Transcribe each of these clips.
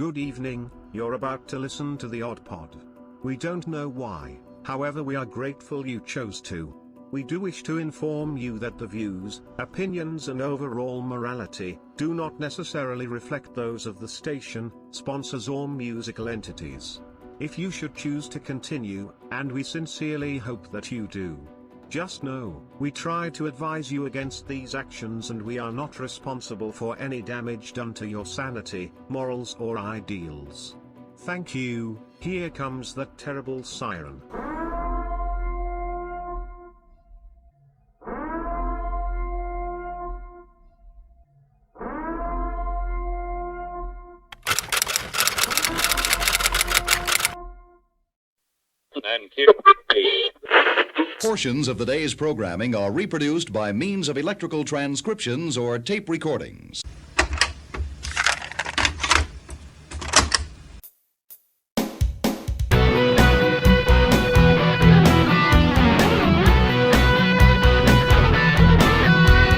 Good evening, you're about to listen to the Odd Pod. We don't know why, however we are grateful you chose to. We do wish to inform you that the views, opinions and overall morality do not necessarily reflect those of the station, sponsors or musical entities. If you should choose to continue, and we sincerely hope that you do, just know, we try to advise you against these actions and we are not responsible for any damage done to your sanity, morals or ideals. Thank you. Here comes that terrible siren. Portions of the day's programming are reproduced by means of electrical transcriptions or tape recordings.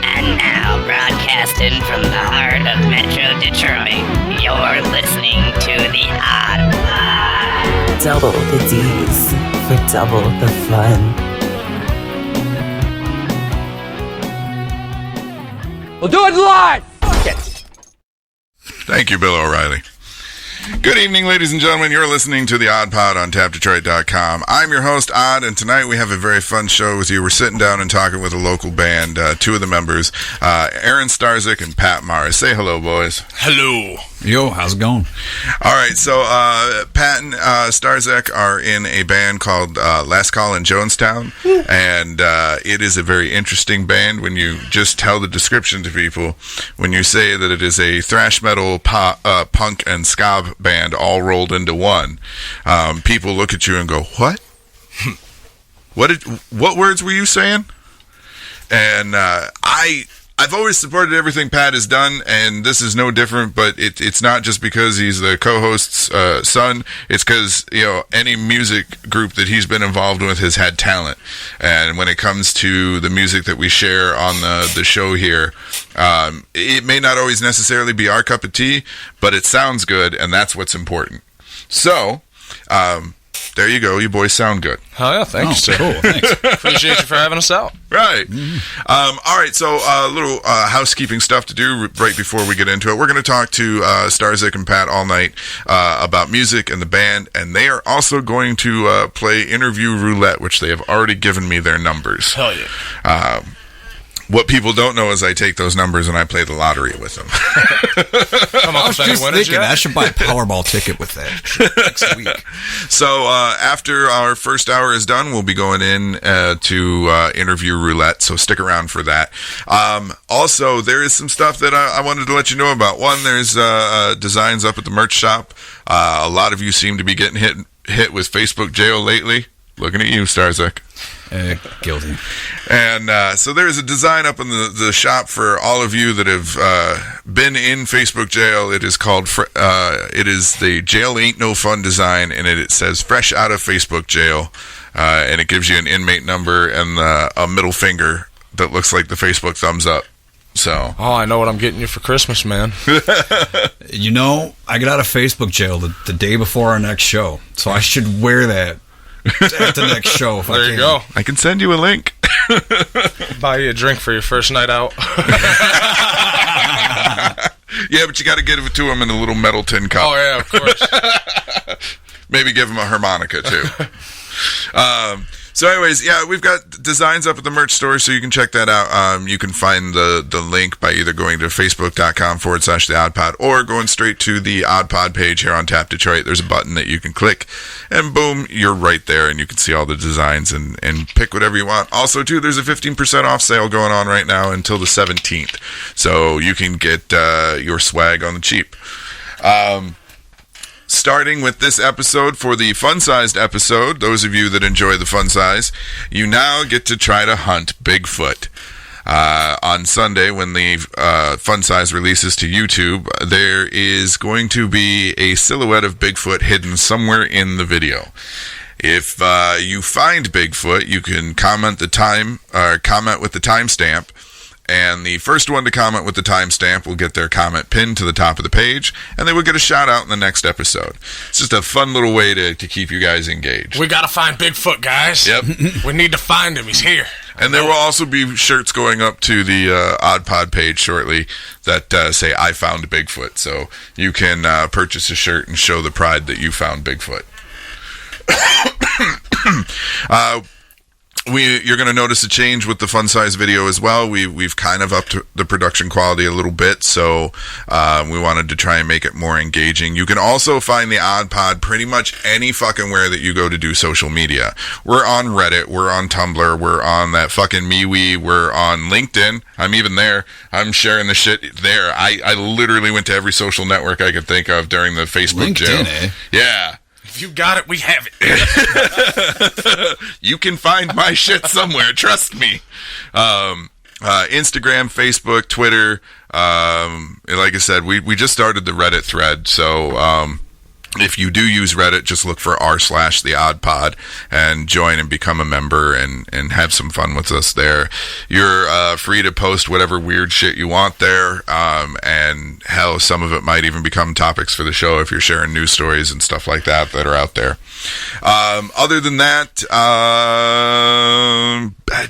And now, broadcasting from the heart of Metro Detroit, you're listening to the Odd Pod. Double the D's for double the fun. We'll do it live! Thank you, Bill O'Reilly. Good evening, ladies and gentlemen. You're listening to the Odd Pod on TapDetroit.com. I'm your host, Odd, and tonight we have a very fun show with you. We're sitting down and talking with a local band, two of the members, Aaron Starzec and Pat Mars. Say hello, boys. Hello. Yo, how's it going? All right, so Pat and Starzec are in a band called Last Call In Jonestown, and it is a very interesting band when you just tell the description to people. When you say that it is a thrash metal, punk, and ska band all rolled into one, people look at you and go, "What? What words were you saying?" And I've always supported everything Pat has done, and this is no different, but it's not just because he's the co-host's son. It's because, any music group that he's been involved with has had talent. And when it comes to the music that we share on the show here, it may not always necessarily be our cup of tea, but it sounds good, and that's what's important. So, there you go. You boys sound good. Oh, yeah, thanks. Cool. Thanks. Appreciate you for having us out. Right. All right, so a little housekeeping stuff to do right before we get into it. We're going to talk to Starzec and Pat all night about music and the band, and they are also going to play Interview Roulette, which they have already given me their numbers. Hell yeah. What people don't know is I take those numbers and I play the lottery with them. I was just thinking I should buy a Powerball ticket with that next week. So after our first hour is done, we'll be going in to Interview Roulette, so stick around for that. Also, there is some stuff that I wanted to let you know about. One, there's designs up at the merch shop. A lot of you seem to be getting hit with Facebook jail lately. Looking at you, Starzec. Guilty. And so there's a design up in the shop for all of you that have been in Facebook jail. It is called, it is the Jail Ain't No Fun design, and it says fresh out of Facebook jail. And it gives you an inmate number and a middle finger that looks like the Facebook thumbs up. So. Oh, I know what I'm getting you for Christmas, man. I get out of Facebook jail the day before our next show, so I should wear that at the next show. If There you go. I can send you a link. Buy you a drink for your first night out. Yeah, but you got to give it to him in a little metal tin cup. Oh, yeah, of course. Maybe give him a harmonica, too. So anyways, yeah, we've got designs up at the merch store, so you can check that out. You can find the link by either going to facebook.com/The Odd Pod or going straight to the Odd Pod page here on Tap Detroit. There's a button that you can click, and boom, you're right there, and you can see all the designs and pick whatever you want. Also, too, there's a 15% off sale going on right now until the 17th, so you can get your swag on the cheap. Starting with this episode, for the fun-sized episode, those of you that enjoy the fun size, you now get to try to hunt Bigfoot. On Sunday, when the fun size releases to YouTube, there is going to be a silhouette of Bigfoot hidden somewhere in the video. If you find Bigfoot, you can comment with the timestamp And the first one to comment with the timestamp will get their comment pinned to the top of the page, and they will get a shout out in the next episode. It's just a fun little way to keep you guys engaged. We gotta find Bigfoot, guys. Yep. We need to find him. He's here. And there will also be shirts going up to the Odd Pod page shortly that say, I found Bigfoot. So you can purchase a shirt and show the pride that you found Bigfoot. You're going to notice a change with the fun size video as well. We've kind of upped the production quality a little bit, so we wanted to try and make it more engaging. You can also find the Odd Pod pretty much any fucking where that you go to do social media. We're on Reddit, we're on Tumblr, we're on that fucking MeWe, we're on LinkedIn. I'm even there. I'm sharing the shit there. I literally went to every social network I could think of during the Facebook LinkedIn, jail. eh? Yeah. If you got it, we have it. You can find my shit somewhere, trust me. Instagram, Facebook, Twitter. Like I said, we just started the Reddit thread, so if you do use Reddit, just look for r/theoddpod and join and become a member and have some fun with us there. You're free to post whatever weird shit you want there, and hell, some of it might even become topics for the show if you're sharing news stories and stuff like that are out there. Other than that,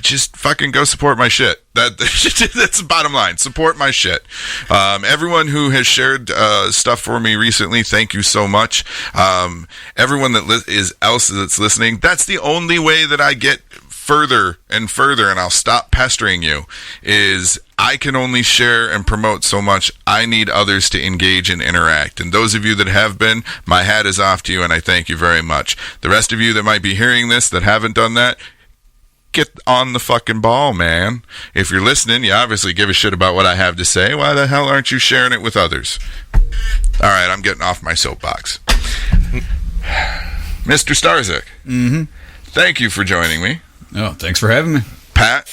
just fucking go support my shit. That's the bottom line. Support my shit. Everyone who has shared stuff for me recently, thank you so much. Everyone that else that's listening, that's the only way that I get further and further, and I'll stop pestering you, is I can only share and promote so much. I need others to engage and interact. And those of you that have been, my hat is off to you, and I thank you very much. The rest of you that might be hearing this that haven't done that, get on the fucking ball, man. If you're listening, you obviously give a shit about what I have to say. Why the hell aren't you sharing it with others? All right, I'm getting off my soapbox. Mr. Starzak, thank you for joining me. Oh, thanks for having me. Pat,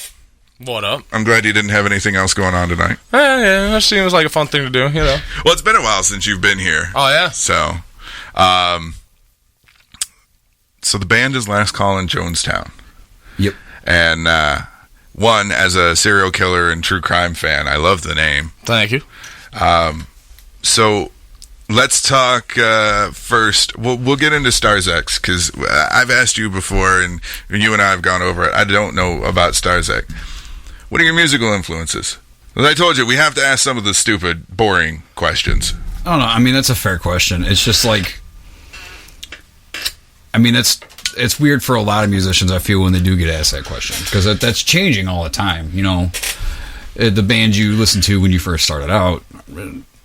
What up? I'm glad you didn't have anything else going on tonight. Yeah, that seems like a fun thing to do, you know. Well, it's been a while since you've been here. Oh, yeah? So, so the band is Last Call in Jonestown. Yep. And one, as a serial killer and true crime fan, I love the name. Thank you. So let's talk first. We'll get into Starzak, because I've asked you before, and you and I have gone over it. I don't know about Starzak. What are your musical influences? As I told you, we have to ask some of the stupid, boring questions. Oh, no, I mean, that's a fair question. It's just like, I mean, it's weird for a lot of musicians, I feel, when they do get asked that question, because that's changing all the time. You know, the band you listened to when you first started out,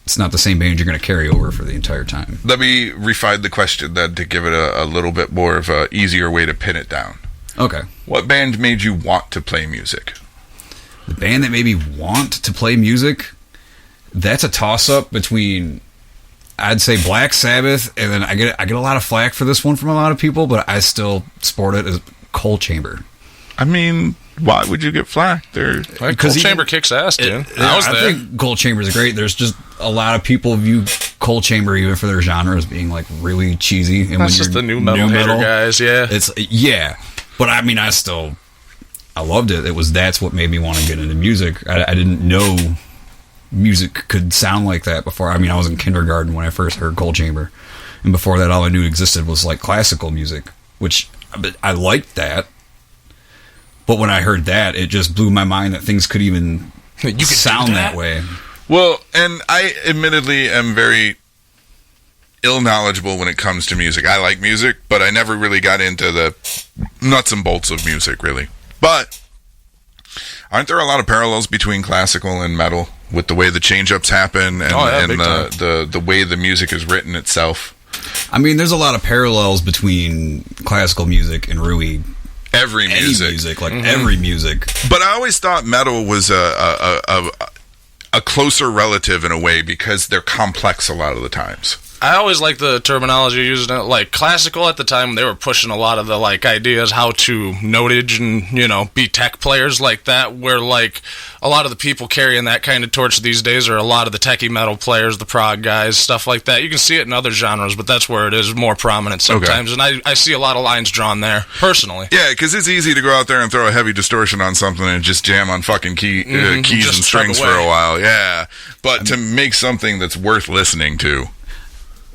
it's not the same band you're going to carry over for the entire time. Let me refine the question then to give it a little bit more of a easier way to pin it down. Okay. What band made you want to play music? The band that made me want to play music, that's a toss-up between, I'd say, Black Sabbath, and then I get a lot of flack for this one from a lot of people, but I still sport it as Coal Chamber. I mean, why would you get flack? Coal Chamber kicks ass, dude. I was there. I think Coal Chamber is great. There's just a lot of people view Coal Chamber, even for their genre, as being like really cheesy. And That's just the new metal hater guys, yeah. Yeah, but I mean, I loved it. That's what made me want to get into music. I didn't know music could sound like that before. I mean, I was in kindergarten when I first heard Coal Chamber, and before that, all I knew existed was like classical music, which I liked that. But when I heard that, it just blew my mind that things could even sound that way. Well, and I admittedly am very ill-knowledgeable when it comes to music. I like music, but I never really got into the nuts and bolts of music, really. But aren't there a lot of parallels between classical and metal with the way the change-ups happen and, the way the music is written itself? I mean, there's a lot of parallels between classical music and really every music. Every music. But I always thought metal was a closer relative in a way, because they're complex a lot of the times. I always like the terminology used, like classical at the time. They were pushing a lot of the like ideas how to notage and be tech players like that. Where like a lot of the people carrying that kind of torch these days are a lot of the techie metal players, the prog guys, stuff like that. You can see it in other genres, but that's where it is more prominent sometimes. And I see a lot of lines drawn there personally. Yeah, because it's easy to go out there and throw a heavy distortion on something and just jam on fucking keys and strings for a while. Yeah, but to make something that's worth listening to.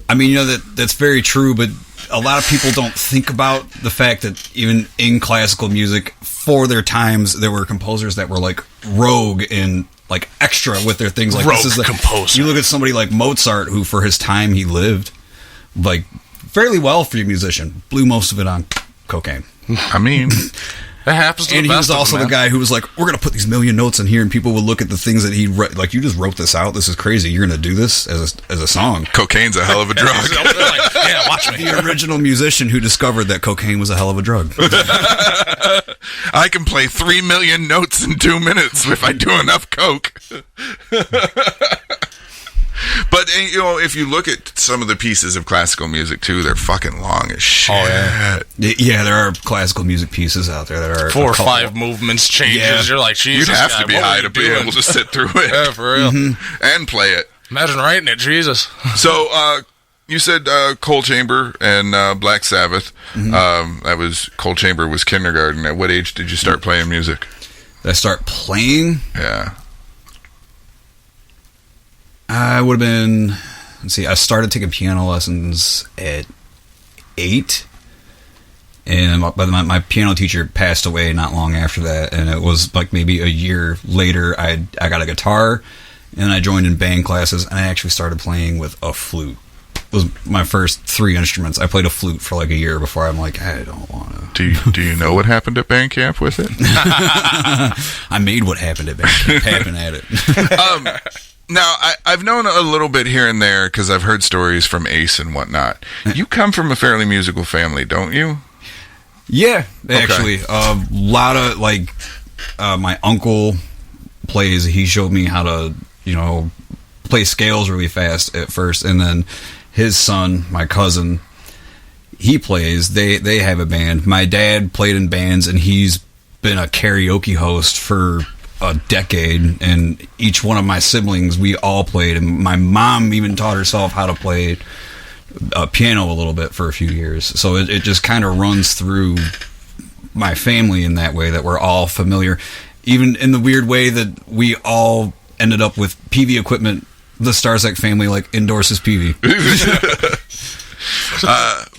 I mean, that's very true, but a lot of people don't think about the fact that even in classical music, for their times, there were composers that were like rogue and like extra with their things. Like rogue this is composer. You look at somebody like Mozart, who for his time he lived like fairly well for a musician, blew most of it on cocaine. I mean. It happens to and the he best was also of them, the guy who was like, we're going to put these million notes in here, and people will look at the things that he wrote. Like, you just wrote this out. This is crazy. You're going to do this as a song. Cocaine's a hell of a drug. They're like, yeah, watch me. The original musician who discovered that cocaine was a hell of a drug. I can play 3 million notes in 2 minutes if I do enough coke. But if you look at some of the pieces of classical music too, they're fucking long as shit. Oh, yeah, there are classical music pieces out there that are 4 or 5 movements changes. Yeah. You're like, Jesus, You'd have guy, to be what high are you to be doing? able to sit through it. Yeah, for real. And play it. Imagine writing it, Jesus. So, you said Coal Chamber and Black Sabbath. That was Coal Chamber was kindergarten. At what age did you start playing music? Did I start playing? Yeah. I would have been, let's see, I started taking piano lessons at 8, and my piano teacher passed away not long after that, and it was like maybe a year later I got a guitar, and I joined in band classes, and I actually started playing with a flute. It was my first 3 instruments. I played a flute for like a year before I'm like, I don't want to. Do you know what happened at band camp with it? I made what happened at band camp happen at it. Now, I've known a little bit here and there because I've heard stories from Ace and whatnot. You come from a fairly musical family, don't you? Yeah, actually. A lot of, like, my uncle plays. He showed me how to, play scales really fast at first. And then his son, my cousin, he plays. They have a band. My dad played in bands, and he's been a karaoke host for a decade, and each one of my siblings, we all played, and my mom even taught herself how to play piano a little bit for a few years. So it just kind of runs through my family in that way, that we're all familiar, even in the weird way that we all ended up with PV equipment. The Starzec family endorses PV.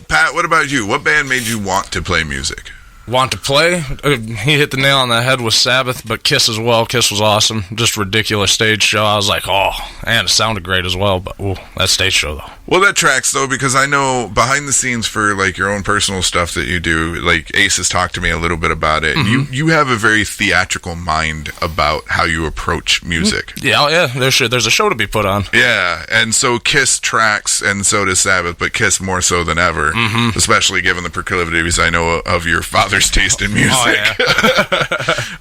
Pat, what about you? What band made you want to play music? Want to play? He hit the nail on the head with Sabbath, but Kiss as well. Kiss was awesome. Just ridiculous stage show. I was like, oh, and it sounded great as well, but that stage show, though. Well, that tracks, though, because I know behind the scenes for, your own personal stuff that you do, Ace has talked to me a little bit about it. Mm-hmm. You have a very theatrical mind about how you approach music. Yeah, there's a show to be put on. Yeah, and so Kiss tracks, and so does Sabbath, but Kiss more so than ever, especially given the proclivities I know of your father's taste in music. Oh,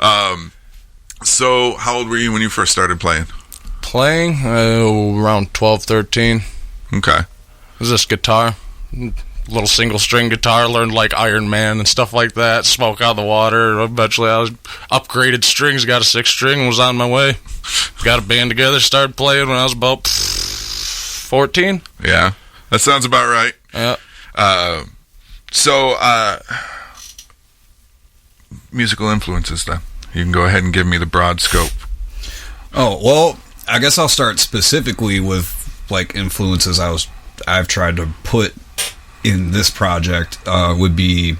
yeah. So, how old were you when you first started playing? Playing? Around 12, 13. Okay. It was this guitar. Little single-string guitar. Learned, Iron Man and stuff like that. Smoke out of the water. Eventually, I was upgraded strings. Got a 6-string. Was on my way. Got a band together. Started playing when I was about 14. Yeah. That sounds about right. Yeah. Musical influences, then. You can go ahead and give me the broad scope. Oh, well, I guess I'll start specifically with influences I've tried to put in this project would be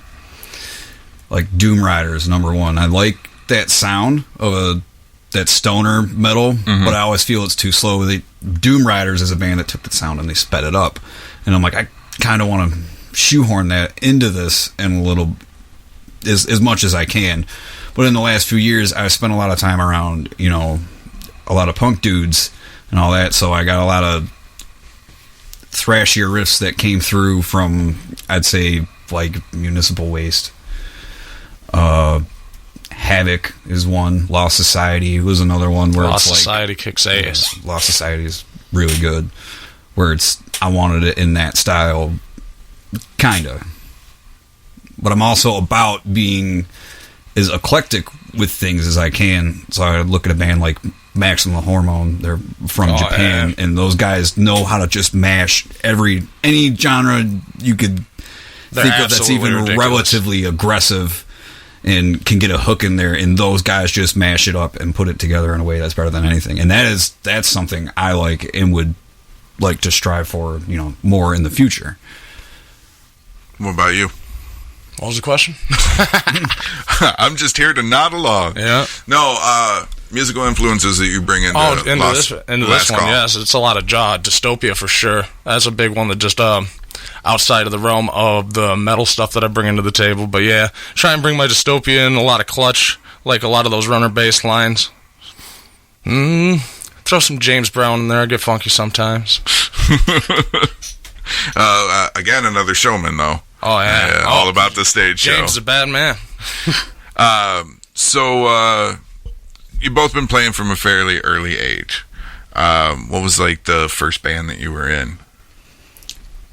Doom Riders, number one. I like that sound of that stoner metal, but I always feel it's too slow. Doom Riders is a band that took the sound and they sped it up, and I'm like, I kind of want to shoehorn that into this in a little as much as I can. But in the last few years, I've spent a lot of time around a lot of punk dudes and all that, so I got a lot of thrashier riffs that came through from, I'd say, Municipal Waste. Havoc is one. Lost Society was another one where Lost Society kicks ass. Lost Society is really good. where I wanted it in that style, kinda. But I'm also about being as eclectic with things as I can. So I look at a band like Maximum Hormone. They're from Japan, and those guys know how to just mash any genre you could think of that's even relatively aggressive and can get a hook in there, and those guys just mash it up and put it together in a way that's better than anything. And that's something I like and would like to strive for, more in the future. What about you? What was the question? I'm just here to nod along. Yeah. No, musical influences that you bring into this one, Call. yes. It's a lot of dystopia for sure. That's a big one that just outside of the realm of the metal stuff that I bring into the table. But yeah, try and bring my dystopia in, a lot of clutch, like a lot of those runner bass lines. Throw some James Brown in there, I get funky sometimes. Again, another showman, though. Oh, yeah. All about the stage show. James is a bad man. So, you've both been playing from a fairly early age. What was, like, the first band that you were in?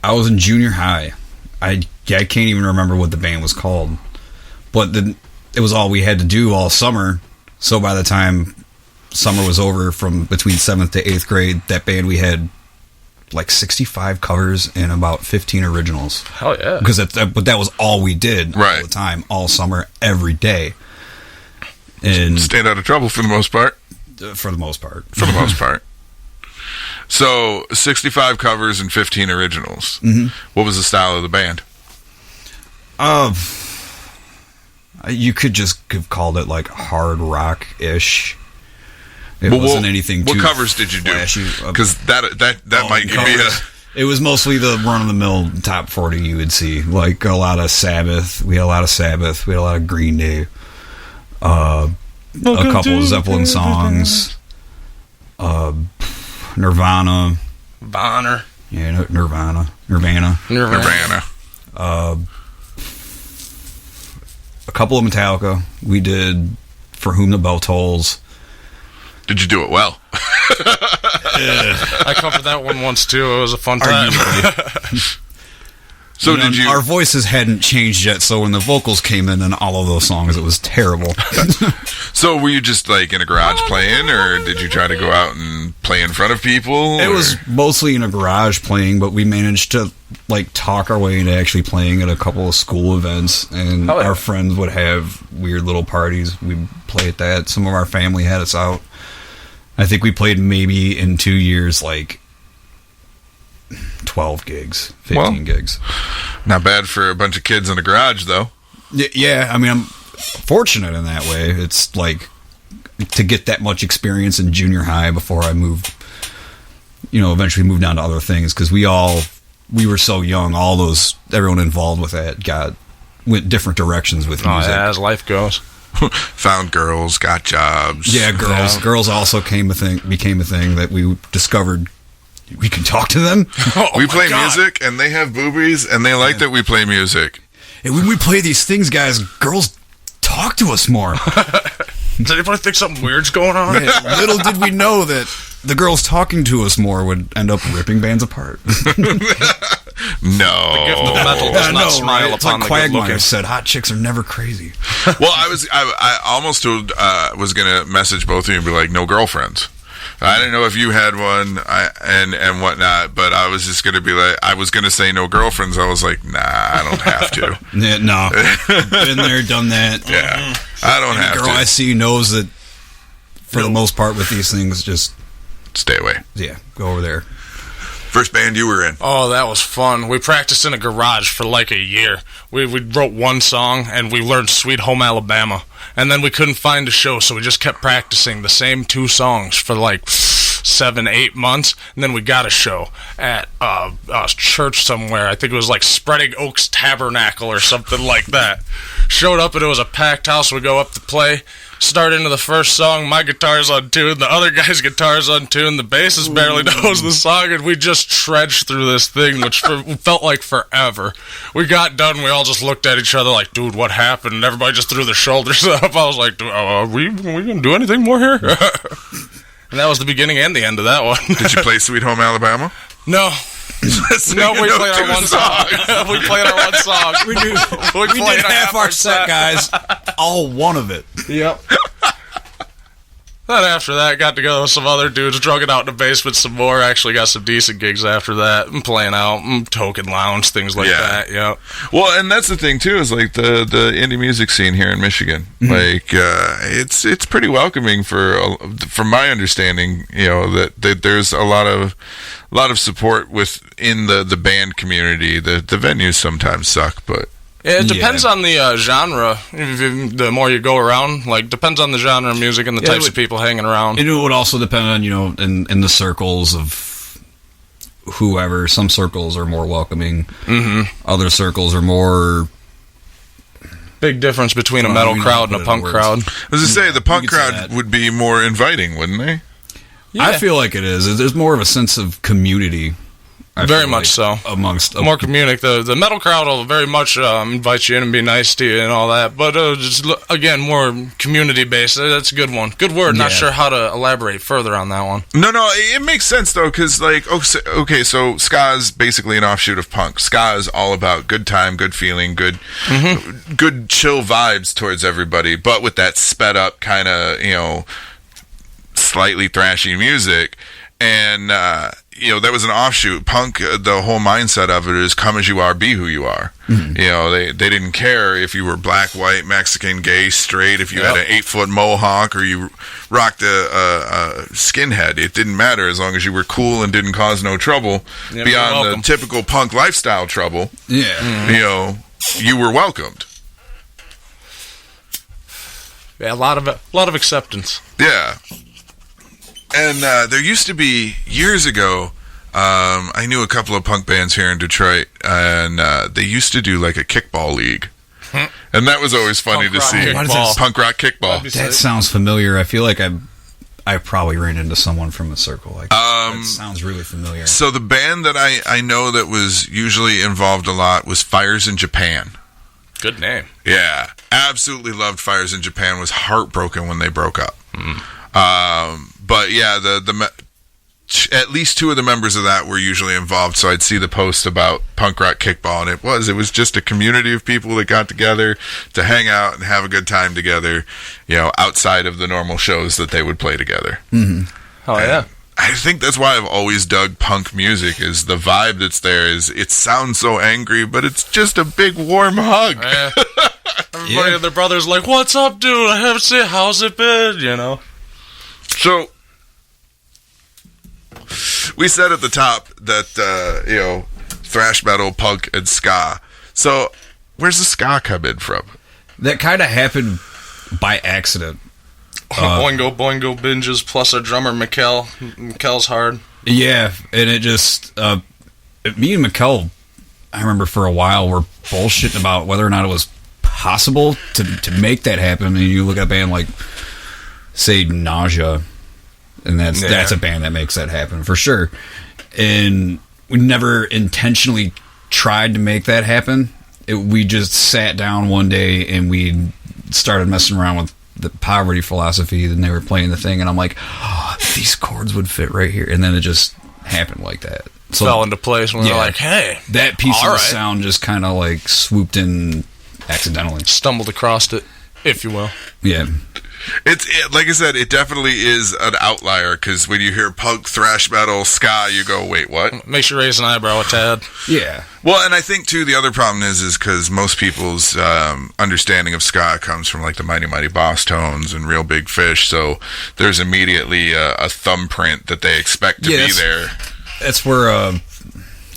I was in junior high. I can't even remember what the band was called. But it was all we had to do all summer. So by the time summer was over, from between 7th to 8th grade, that band we had like 65 covers and about 15 originals. Hell yeah. Because but that was all we did all the time, all summer, every day. And stayed out of trouble for the most part. For the most part. For the most part. So, 65 covers and 15 originals. Mm-hmm. What was the style of the band? You could just have called it like hard rock-ish. It wasn't anything too What covers did you do? Because that might give me a... It was mostly the run-of-the-mill top 40 you would see. Like a lot of Sabbath. We had a lot of Sabbath. We had a lot of Green Day. A couple of Zeppelin songs. Nirvana. Bonner. Yeah, Nirvana. A couple of Metallica. We did For Whom the Bell Tolls. Did you do it well? I covered that one once too. It was a fun time. So Our voices hadn't changed yet, so when the vocals came in all of those songs, it was terrible. So were you just like in a garage playing, or did you try to go out and play in front of people? It was mostly in a garage playing, but we managed to like talk our way into actually playing at a couple of school events, and our friends would have weird little parties. We'd play at that. Some of our family had us out. I think we played maybe in 2 years like 12 gigs, 15 gigs. Not bad for a bunch of kids in a garage, though. Yeah, I mean, I'm fortunate in that way. It's like to get that much experience in junior high before I moved, eventually moved down to other things, because we were so young. Everyone involved with that went different directions with music. Yeah, as life goes. Found girls, got jobs. Yeah, girls. Yeah. Girls also became a thing that we discovered. We can talk to them. We play music, and they have boobies, and they like that we play music. And when we play these things, guys, girls talk to us more. Does anybody think something weird's going on? Yeah, little did we know that the girls talking to us more would end up ripping bands apart. No. The gift of metal does not smile it's upon like the good Quagmire looking. said, hot chicks are never crazy. Well, I almost was going to message both of you and be like, no girlfriends. I didn't know if you had one and whatnot, but I was just going to be like, I was going to say no girlfriends. I was like, nah, I don't have to. Yeah, no. Been there, done that. Yeah. I don't have to. The girl I see knows that for the most part with these things, just stay away. Yeah, go over there. First band you were in? Oh, that was fun. We practiced in a garage for like a year. We wrote one song, and we learned Sweet Home Alabama. And then we couldn't find a show, so we just kept practicing the same 2 songs for like 7-8 months. And then we got a show at a church somewhere. I think it was like Spreading Oaks Tabernacle or something like that. Showed up, and it was a packed house. We go up to play. Start into the first song, my guitar's on tune, the other guy's guitar's on tune, the bassist barely knows the song, and we just trudged through this thing, which felt like forever. We got done, we all just looked at each other like, dude, what happened? And everybody just threw their shoulders up. I was like, are we going to do anything more here? And that was the beginning and the end of that one. Did you play Sweet Home Alabama? No. No, we played our two one song. We played our one song. We did half our set, guys. All one of it. Yep. Then after that, got together with some other dudes, drug it out in the basement some more. Actually got some decent gigs after that. And playing out, token lounge, things like that. Yeah. Well, and that's the thing too, is like the indie music scene here in Michigan. Like it's pretty welcoming from my understanding. You know that there's a lot of support within the band community. The venues sometimes suck, but. It depends on the genre. The more you go around, like, depends on the genre of music and the types of people hanging around. And it would also depend on, you know, in the circles of whoever. Some circles are more welcoming. Mm-hmm. Other circles are more... Big difference between a metal crowd and a punk crowd. I was to say, the punk crowd would be more inviting, wouldn't they? Yeah. I feel like it is. There's more of a sense of community. Very much so. Amongst more communic. The metal crowd will very much invite you in and be nice to you and all that. But just again, more community based. That's a good one. Good word. Not sure how to elaborate further on that one. No, it makes sense though, because like okay, so ska is basically an offshoot of punk. Ska is all about good time, good feeling, good chill vibes towards everybody, but with that sped up kind of, you know, slightly thrashy music. And you know, that was an offshoot. Punk, the whole mindset of it is come as you are, be who you are. Mm-hmm. You know, they didn't care if you were black, white, Mexican, gay, straight, if you had an 8-foot mohawk or you rocked a skinhead. It didn't matter as long as you were cool and didn't cause no trouble beyond the typical punk lifestyle trouble. Yeah. Mm-hmm. You know, you were welcomed. Yeah, a lot of acceptance. Yeah. And there used to be, years ago, I knew a couple of punk bands here in Detroit, and they used to do like a kickball league. And that was always funny to see. Punk rock kickball. That sounds familiar. I feel like I probably ran into someone from a circle like that. That sounds really familiar. So the band that I know that was usually involved a lot was Fires in Japan. Good name. Yeah. Absolutely loved Fires in Japan. Was heartbroken when they broke up. But yeah, the at least two of the members of that were usually involved. So I'd see the post about punk rock kickball, and it was just a community of people that got together to hang out and have a good time together. You know, outside of the normal shows that they would play together. Mm-hmm. Oh yeah. I think that's why I've always dug punk music, is the vibe that's there. Is it sounds so angry, but it's just a big warm hug. Yeah. Everybody and their brother's like, "What's up, dude? I haven't seen. How's it been?" You know. So we said at the top that you know, thrash metal, punk, and ska. So where's the ska come in from? That kind of happened by accident. Boingo binges plus our drummer Mikkel. Mikkel's hard. Yeah, and it just me and Mikkel, I remember for a while were bullshitting about whether or not it was possible to make that happen. And you look at a band like, say, Nausea, and that's a band that makes that happen for sure. And we never intentionally tried to make that happen. We just sat down one day and we started messing around with the poverty philosophy, and they were playing the thing, and I'm like, oh, these chords would fit right here, and then it just happened like that. So fell into place when they're like, hey, that piece of the sound just kind of like swooped in accidentally, stumbled across it, if you will. Yeah. It's like I said, it definitely is an outlier, because when you hear punk, thrash metal, ska, you go, wait, what? Makes you raise an eyebrow a tad. Yeah. Well, and I think too the other problem is because most people's understanding of ska comes from like the Mighty Mighty Boss Tones and Real Big Fish, so there's immediately a thumbprint that they expect to be there. That's where I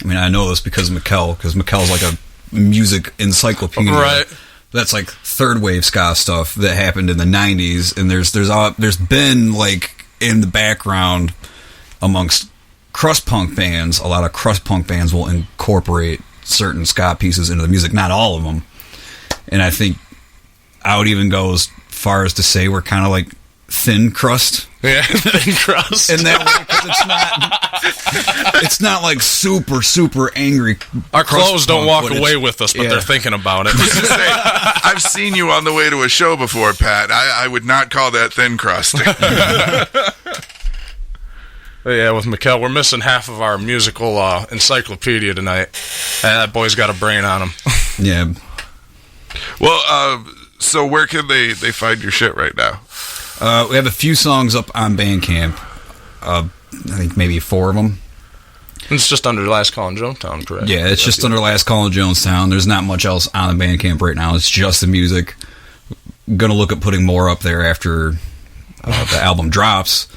mean, I know this because Mikkel's like a music encyclopedia, right? That's like third wave ska stuff that happened in the 90s, and there's been like in the background amongst crust punk bands, a lot of crust punk bands will incorporate certain ska pieces into the music, not all of them. And I think I would even go as far as to say we're kind of like thin crust. Yeah, thin crust. In that way, because it's not like super angry. Our clothes don't walk away with us, but they're thinking about it. I've seen you on the way to a show before, Pat. I would not call that thin crust. Yeah, with Mikkel, we're missing half of our musical encyclopedia tonight. That boy's got a brain on him. Yeah. Well, so where can they find your shit right now? We have a few songs up on Bandcamp. I think maybe 4 of them. It's just under Last Call In Jonestown, correct? Yeah, it's just under Last Call In Jonestown. There's not much else on the Bandcamp right now. It's just the music. Gonna look at putting more up there after the album drops,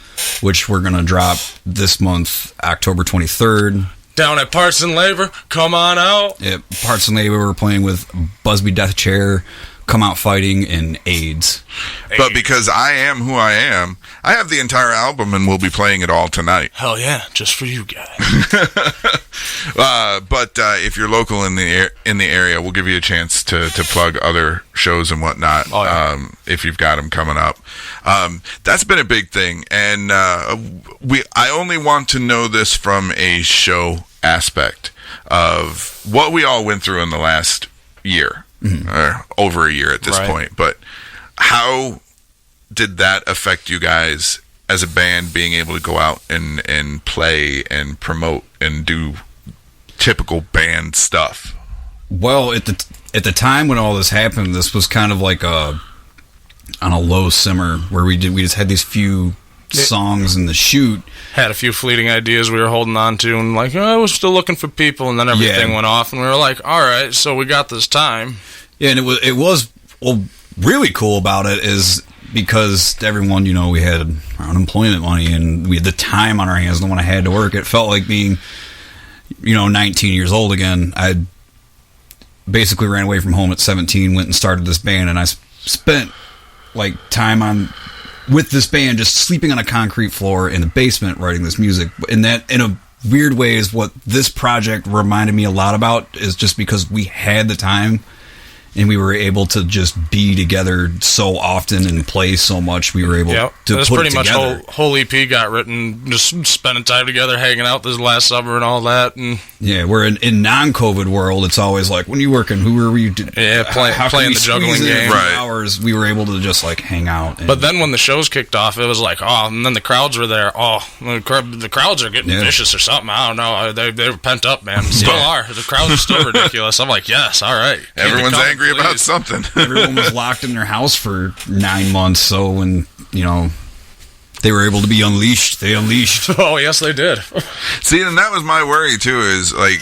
which we're gonna drop this month, October 23rd. Down at Parts and Labor, come on out. Yeah, Parts and Labor, we're playing with Busby Death Chair, Come Out Fighting, and AIDS. But because I am who I am, I have the entire album and we'll be playing it all tonight. Hell yeah, just for you guys. But if you're local in the area, we'll give you a chance to plug other shows and whatnot. Oh, yeah. If you've got them coming up. That's been a big thing, and I only want to know this from a show aspect of what we all went through in the last year. Or over a year at this point, but how did that affect you guys as a band, being able to go out and play and promote and do typical band stuff? Well, at the time when all this happened, this was kind of like on a low simmer where we just had these few songs in the shoot. Had a few fleeting ideas we were holding on to, and like, I was still looking for people, and then everything went off, and we were like, all right, so we got this time. Yeah, and it was really cool about it is because everyone, we had our unemployment money, and we had the time on our hands, and when I had to work, it felt like being, 19 years old again. I basically ran away from home at 17, went and started this band, and I spent like time with this band, just sleeping on a concrete floor in the basement writing this music. And that, in a weird way, is what this project reminded me a lot about, is just because we had the time and we were able to just be together so often and play so much. We were able to that's put pretty it together. much whole EP got written, just spending time together, hanging out this last summer and all that. And yeah, we're in non-COVID world. It's always like, when you working, who are we? Playing the juggling game. Right. Hours, we were able to just like hang out. But then when the shows kicked off, it was like, and then the crowds were there. The crowds are getting vicious or something. I don't know. They were pent up, man. Still are. The crowds are still ridiculous. I'm like, yes, all right. Everyone's angry about something. Everyone was locked in their house for 9 months, so when they were able to be unleashed, they unleashed. Oh yes, they did. See, and that was my worry too, is like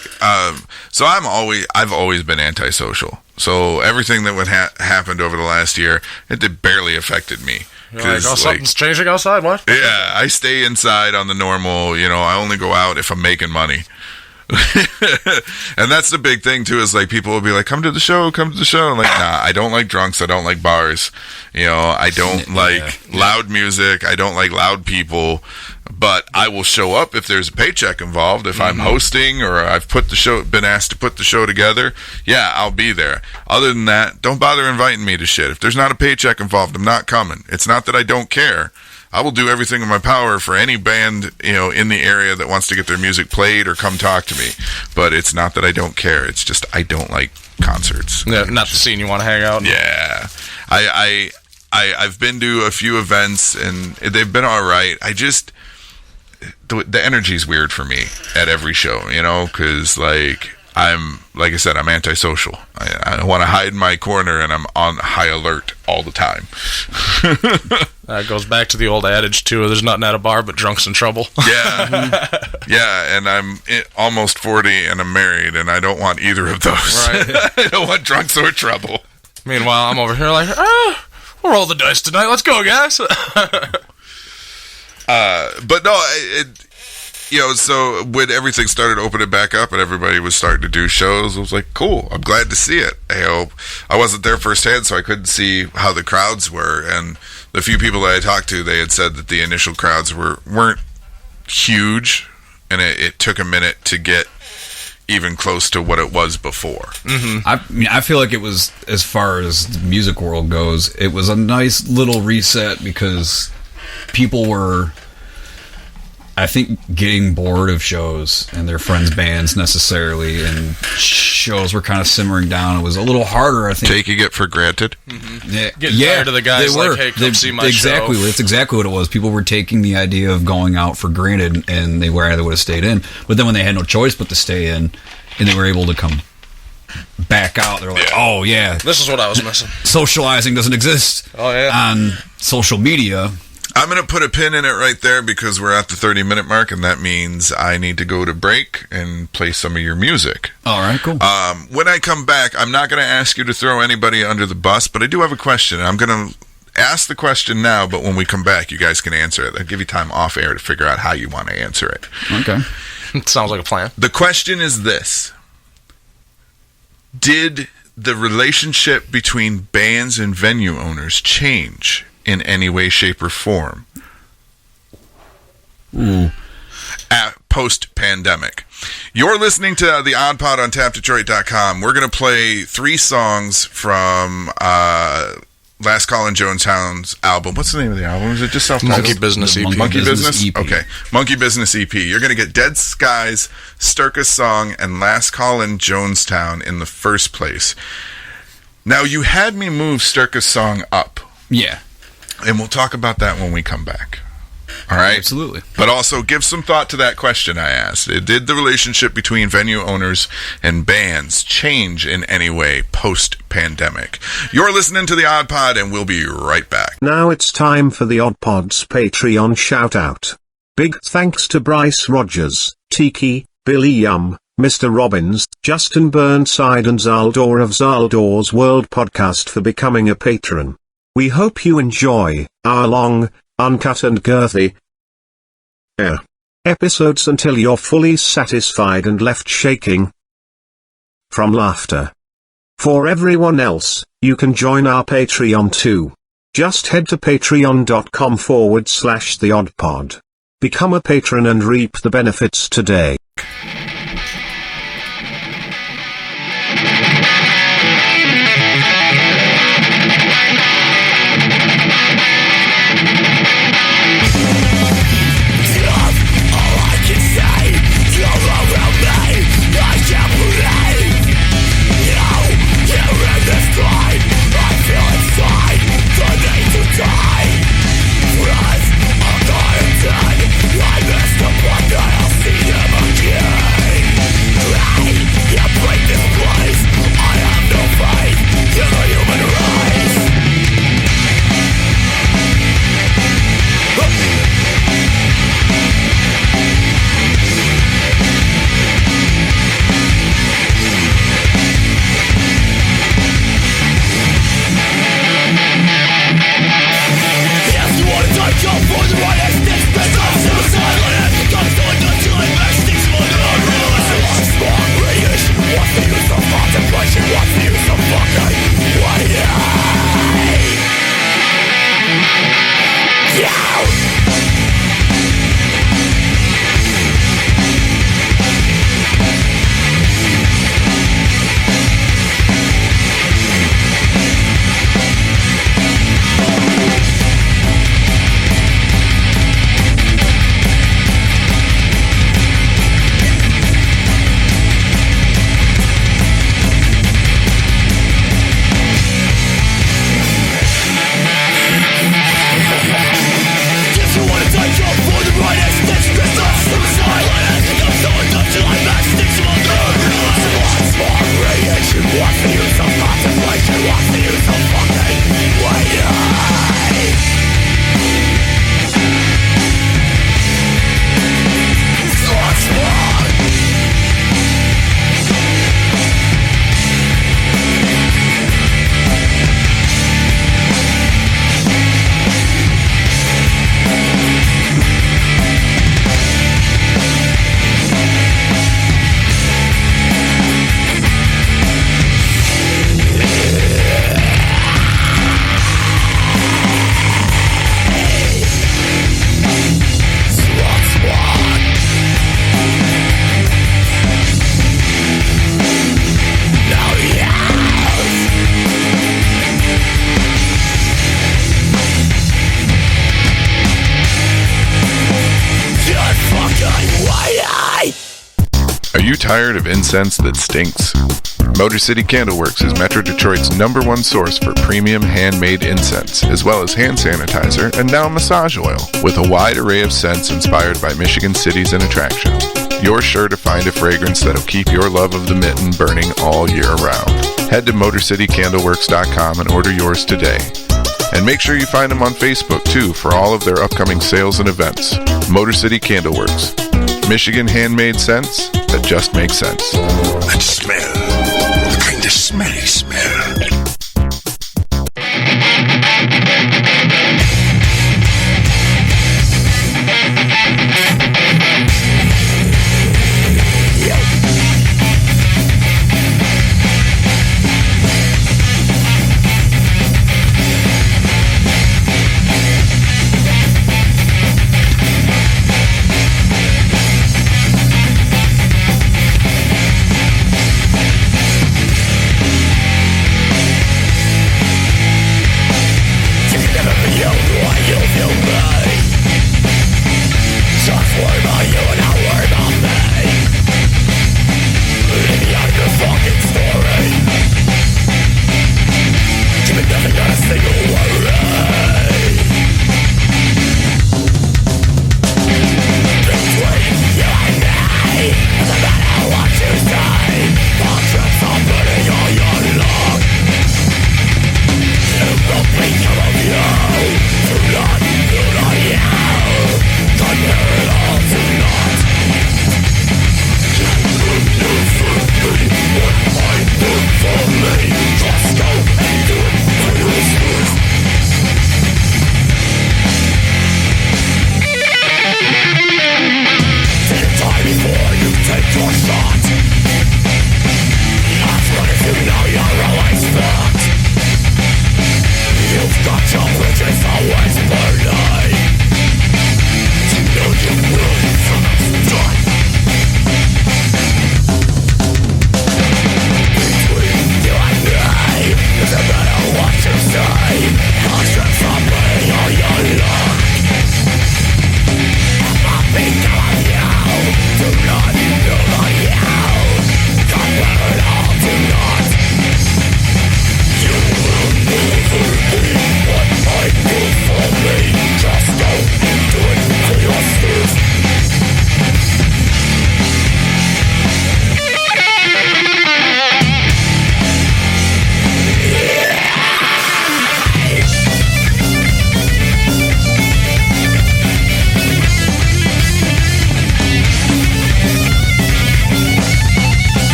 so I've always been antisocial, so everything that happened over the last year, it barely affected me. You're like, something's changing outside. What? Yeah, I stay inside on the normal. I only go out if I'm making money. And that's the big thing too, is like people will be like, come to the show. I'm like, nah, I don't like drunks, I don't like bars, I don't like loud music, I don't like loud people, but I will show up if there's a paycheck involved. If I'm hosting or I've been asked to put the show together, yeah, I'll be there. Other than that, don't bother inviting me to shit. If there's not a paycheck involved, I'm not coming. It's not that I don't care. I will do everything in my power for any band, in the area that wants to get their music played or come talk to me. But it's not that I don't care. It's just I don't like concerts. Yeah, not the scene you want to hang out in. Yeah. I've been to a few events, and they've been all right. I just... The energy's weird for me at every show, because, like I said, I'm antisocial. I want to hide in my corner, and I'm on high alert all the time. That goes back to the old adage, too, there's nothing at a bar but drunks in trouble. Yeah. Yeah, and I'm almost 40, and I'm married, and I don't want either of those. Right. I don't want drunks or trouble. Meanwhile, I'm over here like, we'll roll the dice tonight. Let's go, guys. But no, so when everything started opening back up and everybody was starting to do shows, I was like, cool, I'm glad to see it. I wasn't there firsthand, so I couldn't see how the crowds were, and the few people that I talked to, they had said that the initial crowds weren't huge, and it took a minute to get even close to what it was before. I feel like it was, as far as the music world goes, it was a nice little reset, because people were... I think getting bored of shows and their friends' bands necessarily, and shows were kind of simmering down. It was a little harder, I think. Taking it for granted. Getting tired of the guys like, hey, come see my exactly, show. That's exactly what it was. People were taking the idea of going out for granted, and they rather would have stayed in. But then when they had no choice but to stay in, and they were able to come back out, they're like, oh, yeah. This is what I was missing. Socializing doesn't exist on social media. I'm going to put a pin in it right there because we're at the 30-minute mark, and that means I need to go to break and play some of your music. All right, cool. When I come back, I'm not going to ask you to throw anybody under the bus, but I do have a question. I'm going to ask the question now, but when we come back, you guys can answer it. I'll give you time off air to figure out how you want to answer it. Okay. Sounds like a plan. The question is this. Did the relationship between bands and venue owners change in any way, shape, or form at post-pandemic? You're listening to the Odd Pod on TapDetroit.com. We're going to play 3 songs from Last Call In Jonestown's album. What's the name of the album? Is it just self-titled? Monkey Business EP. Monkey Business? EP. Okay. Monkey Business EP. You're going to get Dead Skies, Circus Song, and Last Call In Jonestown in the first place. Now, you had me move Circus Song up. Yeah. And we'll talk about that when we come back. All right? Absolutely. But also give some thought to that question I asked. Did the relationship between venue owners and bands change in any way post-pandemic? You're listening to The Odd Pod, and we'll be right back. Now it's time for the Odd Pod's Patreon shout-out. Big thanks to Bryce Rogers, Tiki, Billy Yum, Mr. Robbins, Justin Burnside and Zaldor of Zaldor's World Podcast for becoming a patron. We hope you enjoy our long, uncut and girthy episodes until you're fully satisfied and left shaking from laughter. For everyone else, you can join our Patreon too. Just head to patreon.com/theoddpod. Become a patron and reap the benefits today. I missed the point that I'll see them again. tired of incense that stinks? Motor City Candleworks is Metro Detroit's #1 source for premium handmade incense, as well as hand sanitizer and now massage oil, with a wide array of scents inspired by Michigan cities and attractions. You're sure to find a fragrance that'll keep your love of the mitten burning all year round. Head to MotorCityCandleworks.com and order yours today. And make sure you find them on Facebook, too, for all of their upcoming sales and events. Motor City Candleworks. Michigan handmade scents that just make sense. That smell. The kind of smelly smell.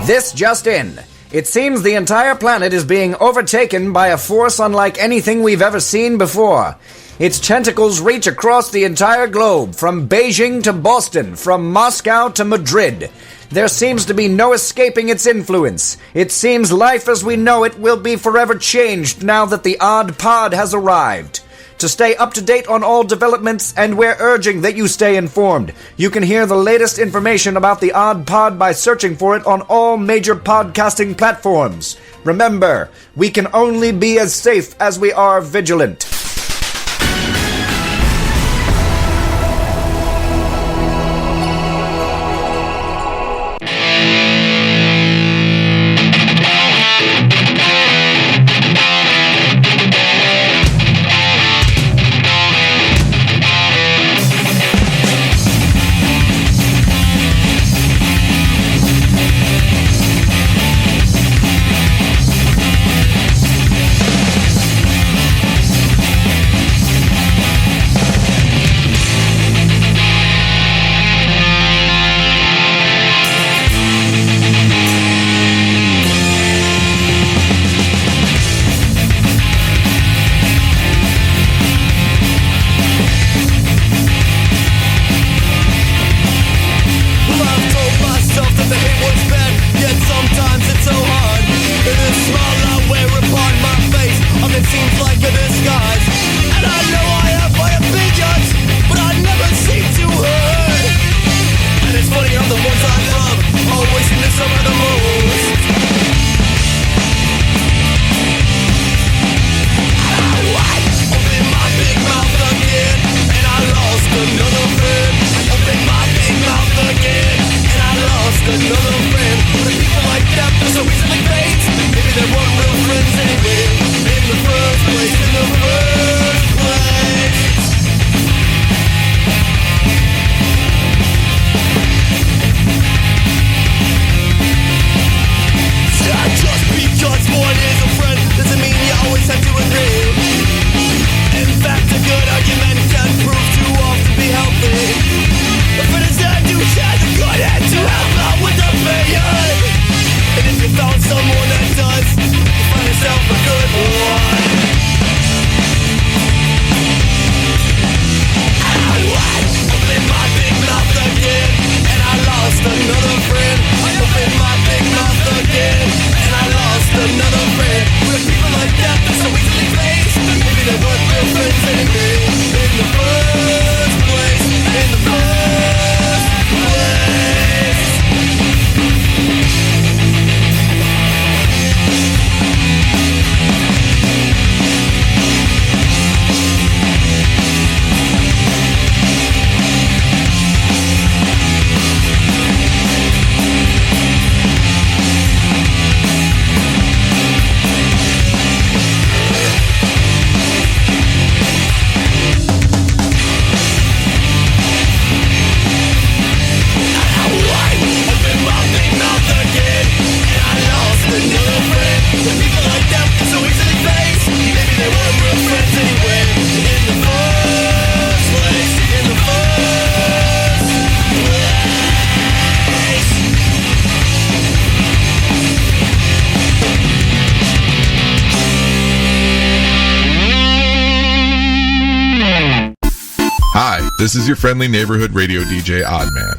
This just in. It seems the entire planet is being overtaken by a force unlike anything we've ever seen before. Its tentacles reach across the entire globe, from Beijing to Boston, from Moscow to Madrid. There seems to be no escaping its influence. It seems life as we know it will be forever changed now that the Odd Pod has arrived. To stay up to date on all developments, and we're urging that you stay informed, you can hear the latest information about the Odd Pod by searching for it on all major podcasting platforms. Remember, we can only be as safe as we are vigilant. another friend. But people like that, they're so easily faked. Maybe they weren't real friends anyway. In the first place, in the first place. Just because one is a friend doesn't mean you always have to agree. In fact, a good argument can prove to often be healthy. A friend is there to share the good and to help out with the pain. And if you found someone that does, you find yourself a good one. I opened my big mouth again, and I lost another friend. I opened my big mouth again, and I lost another friend. With people like that, they're so easily faced. Maybe they weren't real friends anyway. In the first place, in the first place. Hi, this is your friendly neighborhood radio DJ Oddman.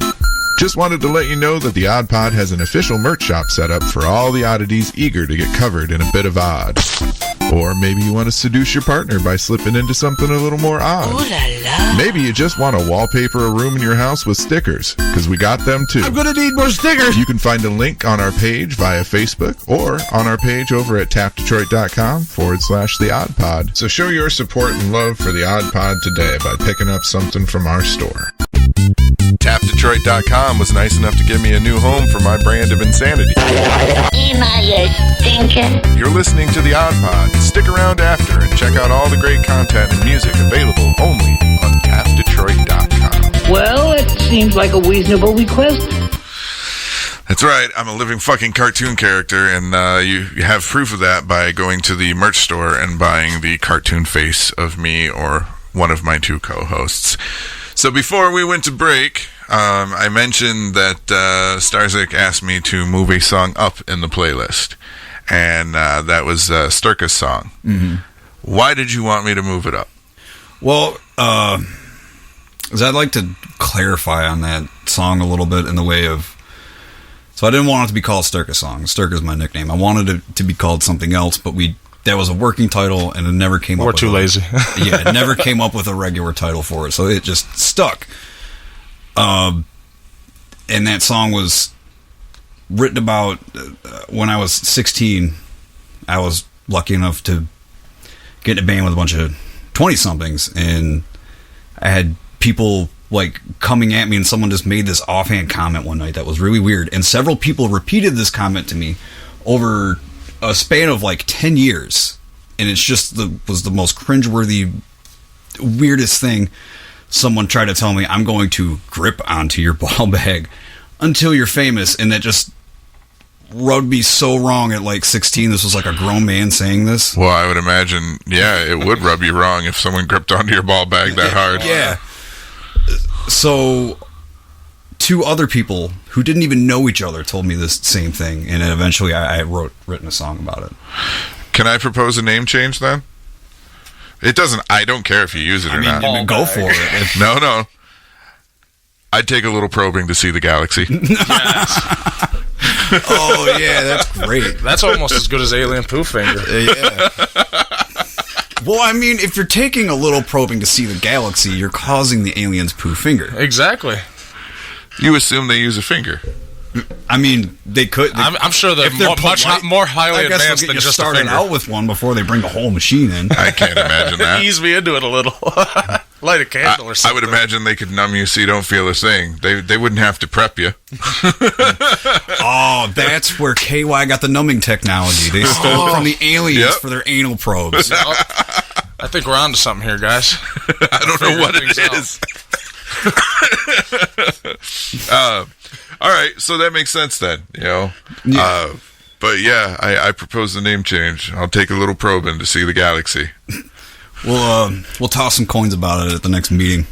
Just wanted to let you know that the Odd Pod has an official merch shop set up for all the oddities eager to get covered in a bit of odd. Or maybe you want to seduce your partner by slipping into something a little more odd. Ooh la la. Maybe you just want to wallpaper a room in your house with stickers, because we got them too. I'm gonna need more stickers. You can find a link on our page via Facebook or on our page over at tapdetroit.com/The Odd Pod. So show your support and love for The Odd Pod today by picking up something from our store. TapDetroit.com was nice enough to give me a new home for my brand of insanity. You're listening to The Odd Pod. Stick around after and check out all the great content and music available only on TapDetroit.com. Well, it seems like a reasonable request. That's right. I'm a living fucking cartoon character, and you have proof of that by going to the merch store and buying the cartoon face of me or one of my two co-hosts. So before we went to break, I mentioned that Starzak asked me to move a song up in the playlist, and that was Circus Song. Mm-hmm. Why did you want me to move it up? Well, 'cause I'd like to clarify on that song a little bit in the way of... So I didn't want it to be called Circus Song. Circus is my nickname. I wanted it to be called something else, but that was a working title, and it never came up with... We're too lazy. Yeah, it never came up with a regular title for it, so it just stuck. And that song was written about when I was 16. I was lucky enough to get in a band with a bunch of 20-somethings, and I had people like coming at me, and someone just made this offhand comment one night that was really weird, and several people repeated this comment to me over a span of like 10 years, and it's just was the most cringeworthy, weirdest thing. Someone tried to tell me I'm going to grip onto your ball bag until you're famous, and that just rubbed me so wrong at like 16. This was like a grown man saying this. Well, I would imagine, yeah, it would rub you wrong if someone gripped onto your ball bag that hard. Yeah. So two other people who didn't even know each other told me this same thing, and then eventually I written a song about it. Can I propose a name change then? It doesn't. I don't care if you use it or not. Go for it. No. I'd take a little probing to see the galaxy. Oh yeah, that's great. That's almost as good as Alien Pooh Finger. Yeah. Well, I mean, if you're taking a little probing to see the galaxy, you're causing the aliens poo finger. Exactly. You assume they use a finger. I mean, they could. I'm sure they're much more highly advanced than just starting out with one before they bring the whole machine in. I can't imagine that. Ease me into it a little. Light a candle or I something. would imagine they could numb you so you don't feel a thing. They wouldn't have to prep you. Oh, that's where KY got the numbing technology. They stole it from the aliens for their anal probes. I think we're on to something here, guys. I don't know what it is. All right, so that makes sense then, you know. Yeah. But yeah, I propose the name change. I'll take a little probe in to see the galaxy. We'll toss some coins about it at the next meeting.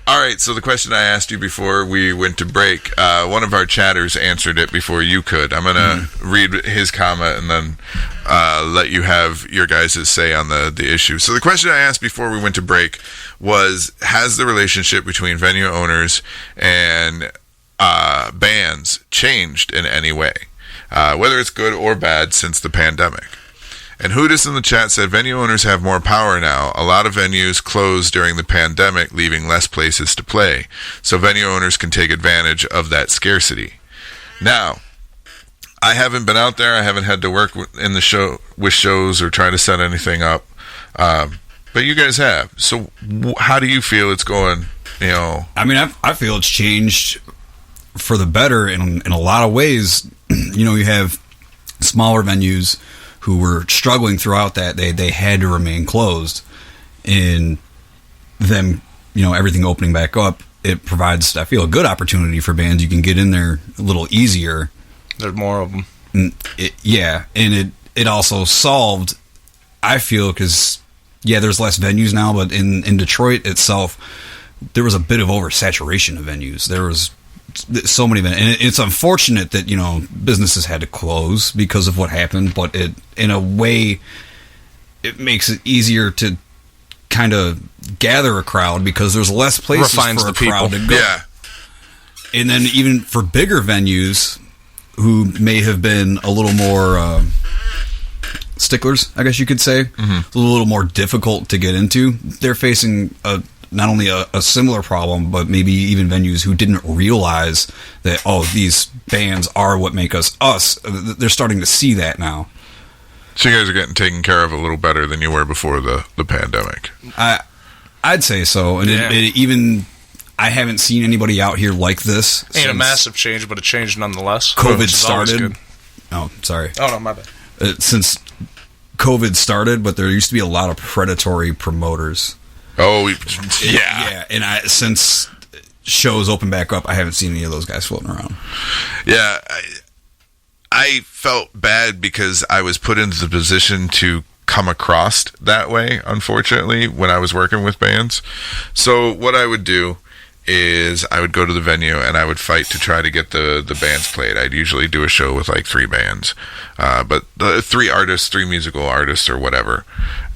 All right, so the question I asked you before we went to break, one of our chatters answered it before you could. I'm going to read his comment and then let you have your guys' say on the issue. So the question I asked before we went to break was, has the relationship between venue owners and bands changed in any way, whether it's good or bad, since the pandemic? And Hoodis in the chat said, venue owners have more power now. A lot of venues closed during the pandemic, leaving less places to play. So venue owners can take advantage of that scarcity. Now, I haven't been out there. I haven't had to work in the show with shows or try to set anything up. But you guys have. So how do you feel it's going, you know? I mean, I feel it's changed for the better in a lot of ways. You know, you have smaller venues who were struggling throughout that. They had to remain closed. And them, you know, everything opening back up, it provides, I feel, a good opportunity for bands. You can get in there a little easier. There's more of them. And it also solved, I feel, because, yeah, there's less venues now, but in Detroit itself, there was a bit of oversaturation of venues. There was so many, and it's unfortunate that, you know, businesses had to close because of what happened, but it, in a way, it makes it easier to kind of gather a crowd because there's less places Refines for a the crowd people. to go. Yeah. And then even for bigger venues who may have been a little more sticklers, I guess you could say, a little more difficult to get into, they're facing not only a similar problem, but maybe even venues who didn't realize that, oh, these bands are what make us us. They're starting to see that now. So you guys are getting taken care of a little better than you were before the pandemic. I'd say so. And it even, I haven't seen anybody out here like this. Ain't a massive change, but a change nonetheless. COVID started. Oh, sorry. Oh, no, my bad. Since COVID started, but there used to be a lot of predatory promoters. Oh, yeah. Yeah, and since shows open back up, I haven't seen any of those guys floating around. Yeah, I felt bad because I was put into the position to come across that way, unfortunately, when I was working with bands. So what I would do is I would go to the venue and I would fight to try to get the bands played. I'd usually do a show with like 3 bands, but 3 artists, 3 musical artists or whatever.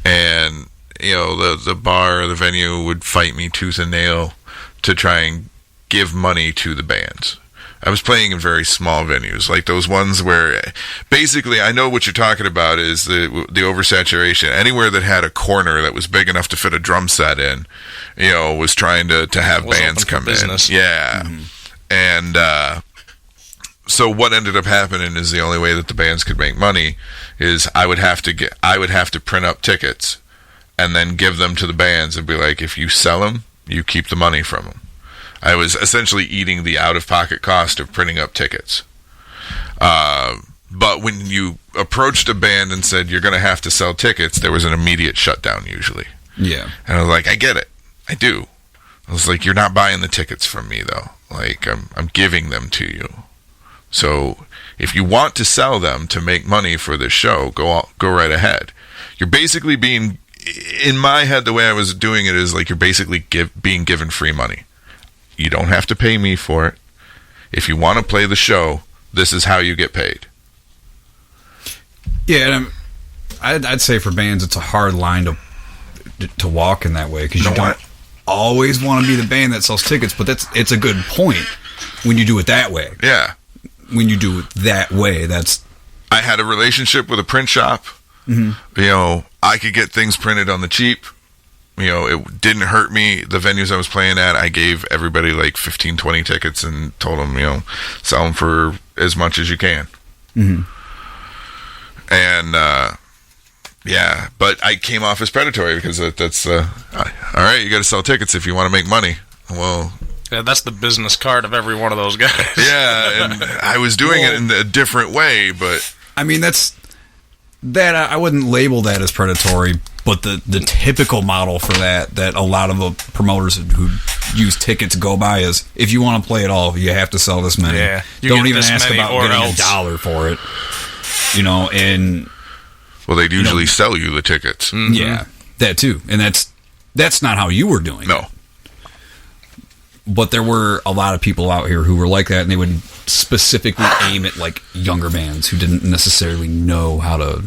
And, you know, the bar or the venue would fight me tooth and nail to try and give money to the bands. I was playing in very small venues, like those ones where, basically, I know what you're talking about is the oversaturation. Anywhere that had a corner that was big enough to fit a drum set in, you know, was trying to have bands come in. Yeah. And so what ended up happening is the only way that the bands could make money is I would have to print up tickets and then give them to the bands and be like, if you sell them, you keep the money from them. I was essentially eating the out-of-pocket cost of printing up tickets. But when you approached a band and said, you're going to have to sell tickets, there was an immediate shutdown usually. Yeah. And I was like, I get it. I do. I was like, you're not buying the tickets from me, though. Like, I'm giving them to you. So if you want to sell them to make money for this show, go right ahead. You're basically being, in my head, the way I was doing it is like you're basically being given free money. You don't have to pay me for it. If you want to play the show, this is how you get paid. Yeah, and I'd say for bands, it's a hard line to walk in that way because you don't always want to be the band that sells tickets. But it's a good point when you do it that way. Yeah, when you do it that way, that's. I had a relationship with a print shop. Mm-hmm. You know, I could get things printed on the cheap. You know, it didn't hurt me. The venues I was playing at, I gave everybody like 15, 20 tickets and told them, you know, sell them for as much as you can. Mm-hmm. And Yeah, but I came off as predatory because that's all right. You got to sell tickets if you want to make money. Well, yeah, that's the business card of every one of those guys. Yeah, and I was doing it in a different way, but I mean I wouldn't label that as predatory, but the typical model for that a lot of the promoters who use tickets go by is, if you want to play it all, you have to sell this many. Yeah, don't even ask about getting $1 for it. And well, they'd usually sell you the tickets. Mm-hmm. Yeah, that too, and that's not how you were doing. No. It. But there were a lot of people out here who were like that, and they would specifically aim at like younger bands who didn't necessarily know how to,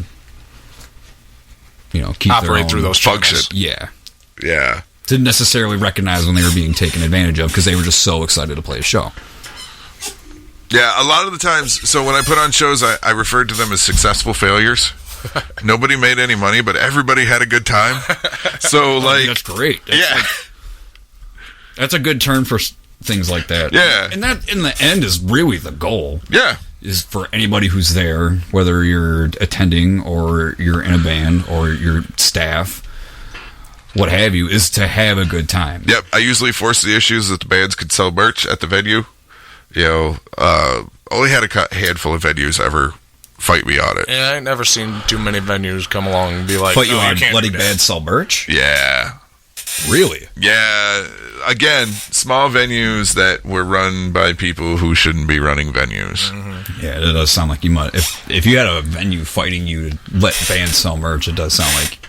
keep operate through those functions. Yeah. Yeah. Didn't necessarily recognize when they were being taken advantage of because they were just so excited to play a show. Yeah, a lot of the times. So when I put on shows, I referred to them as successful failures. Nobody made any money, but everybody had a good time. So that's great. That's a good term for things like that. Yeah. And that, in the end, is really the goal. Yeah. Is for anybody who's there, whether you're attending or you're in a band or your staff, what have you, is to have a good time. Yep. I usually force the issues that the bands could sell merch at the venue. Only had a handful of venues ever fight me on it. Yeah, I ain't never seen too many venues come along and be like, fight you on letting bands sell merch? Yeah. Really? Yeah. Again, small venues that were run by people who shouldn't be running venues. Mm-hmm. Yeah, it does sound like you might. If you had a venue fighting you to let bands sell merch, it does sound like.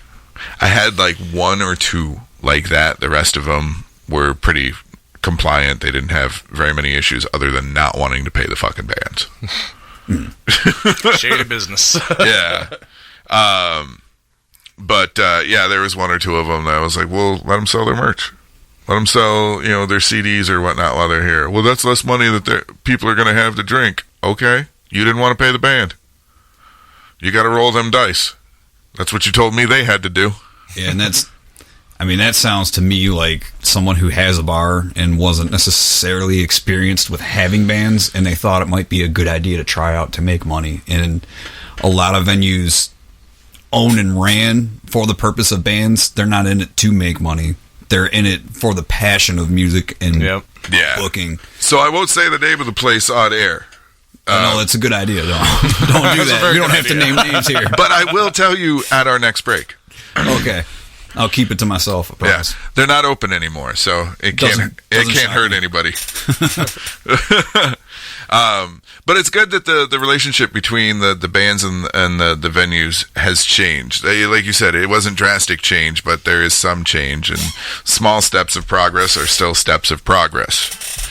I had like one or two like that. The rest of them were pretty compliant. They didn't have very many issues other than not wanting to pay the fucking bands. Shady business. Yeah. But there was one or two of them that I was like, well, let them sell their merch. Let them sell, their CDs or whatnot while they're here. Well, that's less money that people are going to have to drink. Okay. You didn't want to pay the band. You got to roll them dice. That's what you told me they had to do. Yeah, and that sounds to me like someone who has a bar and wasn't necessarily experienced with having bands, and they thought it might be a good idea to try out to make money. And a lot of venues own and ran for the purpose of bands. They're not in it to make money. They're in it for the passion of music and booking. So I won't say the name of the place on air. No, that's a good idea. Don't do that. We don't have to name names here. But I will tell you at our next break. Okay. I'll keep it to myself, I promise. Yeah. They're not open anymore, so it can't hurt anybody. But it's good that the relationship between the bands and the venues has changed. Like you said, it wasn't drastic change, but there is some change, and small steps of progress are still steps of progress.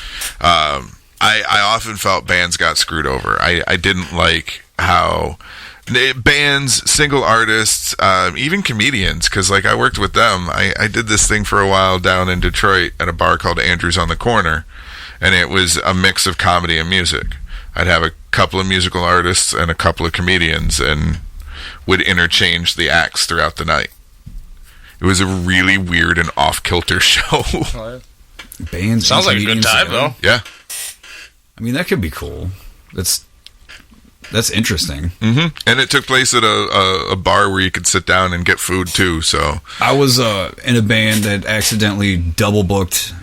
I often felt bands got screwed over. I didn't like how bands, single artists, even comedians, because I worked with them. I did this thing for a while down in Detroit at a bar called Andrew's on the Corner, and it was a mix of comedy and music. I'd have a couple of musical artists and a couple of comedians, and would interchange the acts throughout the night. It was a really weird and off-kilter show. Bands sounds like a good time, though. Yeah. I mean, that could be cool. That's interesting. Mm-hmm. And it took place at a bar where you could sit down and get food, too. So I was in a band that accidentally double booked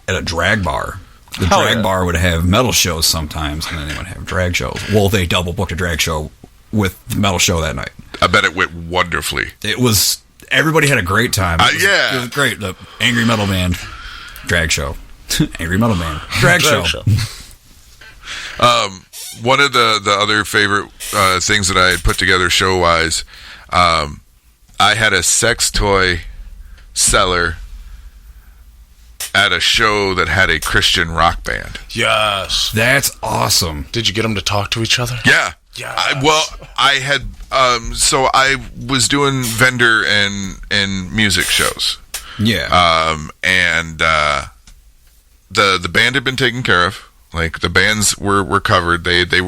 at a drag bar. The drag bar would have metal shows sometimes, and then they would have drag shows. Well, they double booked a drag show with the metal show that night. I bet it went wonderfully. It was. Everybody had a great time. It was great. The Angry Metal Band drag show. Angry Metal Band drag show. One of the other favorite things that I had put together show-wise, I had a sex toy seller at a show that had a Christian rock band. Yes. That's awesome. Did you get them to talk to each other? Yeah. Yeah. I had, so I was doing vendor and music shows. Yeah. And the band had been taken care of. Like, the bands were covered. They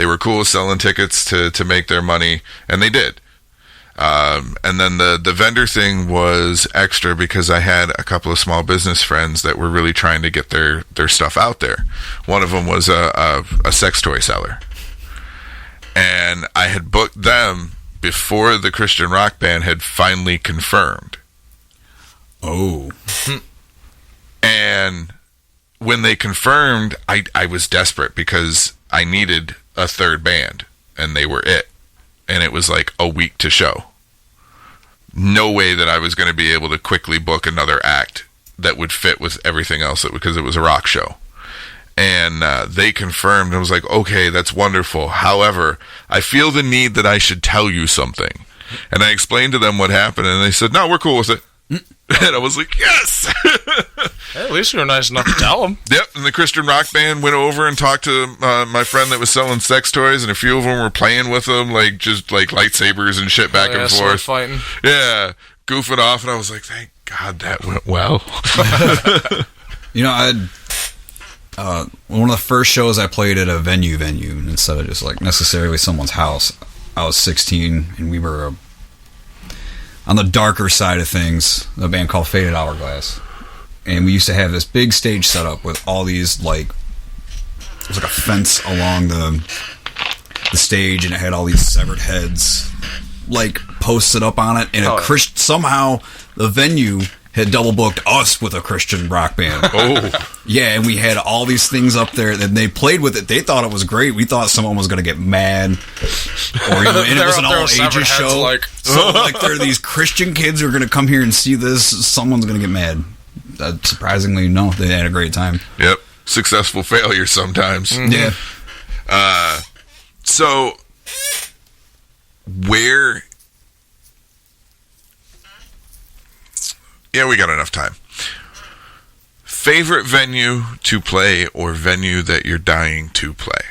were cool selling tickets to make their money, and they did. And then the vendor thing was extra because I had a couple of small business friends that were really trying to get their stuff out there. One of them was a sex toy seller. And I had booked them before the Christian rock band had finally confirmed. Oh. And when they confirmed, I was desperate because I needed a third band, and they were it. And it was like a week to show. No way that I was going to be able to quickly book another act that would fit with everything else, because it was a rock show. And they confirmed. I was like, okay, that's wonderful. However, I feel the need that I should tell you something. And I explained to them what happened, and they said, no, we're cool with it. And I was like, yes! Hey, at least you were nice enough to tell them. Yep, and the Christian rock band went over and talked to my friend that was selling sex toys, and a few of them were playing with them, like just like lightsabers and shit back and forth. Fighting. Yeah, goofing off, and I was like, thank God that went well. You know, one of the first shows I played at a venue, instead of just like necessarily someone's house. I was 16, and we were on the darker side of things, a band called Faded Hourglass. And we used to have this big stage set up with all these, like, it was like a fence along the stage, and it had all these severed heads, like, posted up on it. And somehow the venue had double booked us with a Christian rock band. Oh. Yeah, and we had all these things up there, and they played with it. They thought it was great. We thought someone was going to get mad. Or, you know, and it was an all-ages show. So, like, there are these Christian kids who are going to come here and see this. Someone's going to get mad. Surprisingly, no. They had a great time. Yep. Successful failure sometimes. Mm-hmm. Yeah. So, where... Yeah, we got enough time. Favorite venue to play, or venue that you're dying to play?